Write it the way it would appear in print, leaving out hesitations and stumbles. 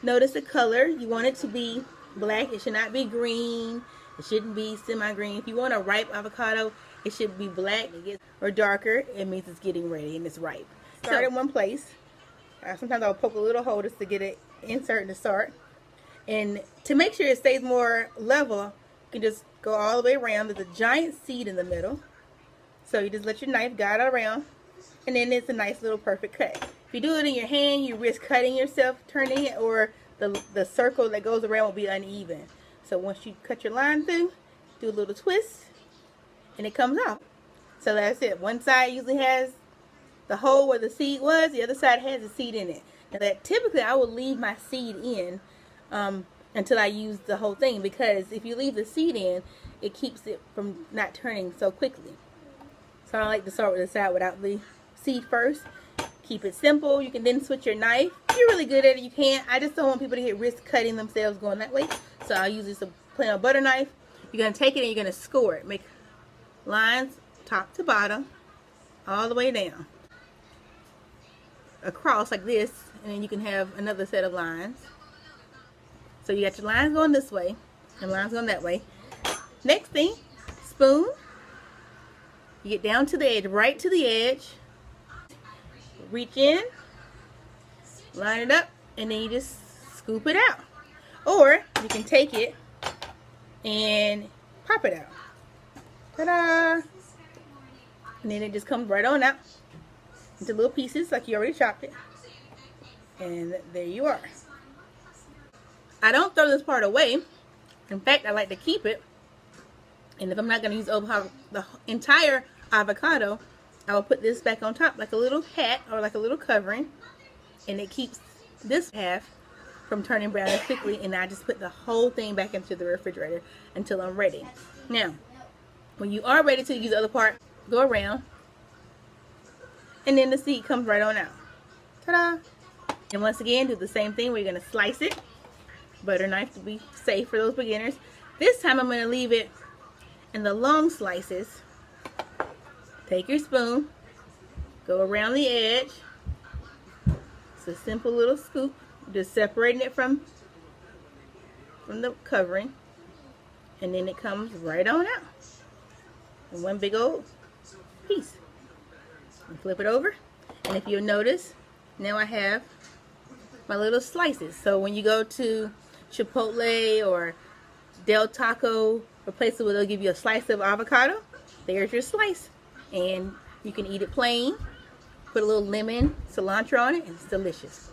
notice the color. You want it to be black. It should not be green. It shouldn't be semi-green. If you want a ripe avocado, it should be black or darker. It means it's getting ready and it's ripe. Start in one place. Sometimes I'll poke a little hole just to get it insert and to start. And to make sure it stays more level, you can just go all the way around. There's a giant seed in the middle. So you just let your knife guide around. And then it's a nice little perfect cut. If you do it in your hand, you risk cutting yourself, turning it, or the circle that goes around will be uneven. So once you cut your line through, do a little twist, and it comes out. So that's it. One side usually has the hole where the seed was. The other side has the seed in it. Now that typically I will leave my seed in until I use the whole thing, because if you leave the seed in, it keeps it from not turning so quickly. So I like to start with the side without the seed first. Keep it simple. You can then switch your knife. If you're really good at it, you can. I just don't want people to get risk cutting themselves going that way. So I'll use this plain old butter knife. You're going to take it and you're going to score it. Make lines top to bottom all the way down. Across like this, and then you can have another set of lines. So you got your lines going this way and lines going that way. Next thing, spoon. You get down to the edge, right to the edge. Reach in, line it up, and then you just scoop it out. Or you can take it and pop it out. Ta-da! And then it just comes right on out into little pieces like you already chopped it. And there you are. I don't throw this part away. In fact, I like to keep it. And if I'm not going to use the entire avocado, I will put this back on top like a little hat or like a little covering, and it keeps this half from turning brown as quickly, and I just put the whole thing back into the refrigerator until I'm ready. Now, when you are ready to use the other part, go around, and then the seed comes right on out. Ta-da! And once again, do the same thing. We're going to slice it. Butter knife to be safe for those beginners. This time I'm going to leave it in the long slices. Take your spoon, go around the edge. It's a simple little scoop, just separating it from the covering, and then it comes right on out in one big old piece. And flip it over, and if you'll notice, now I have my little slices. So when you go to Chipotle or Del Taco, or places where they'll give you a slice of avocado, there's your slice. And you can eat it plain, put a little lemon, cilantro on it, and it's delicious.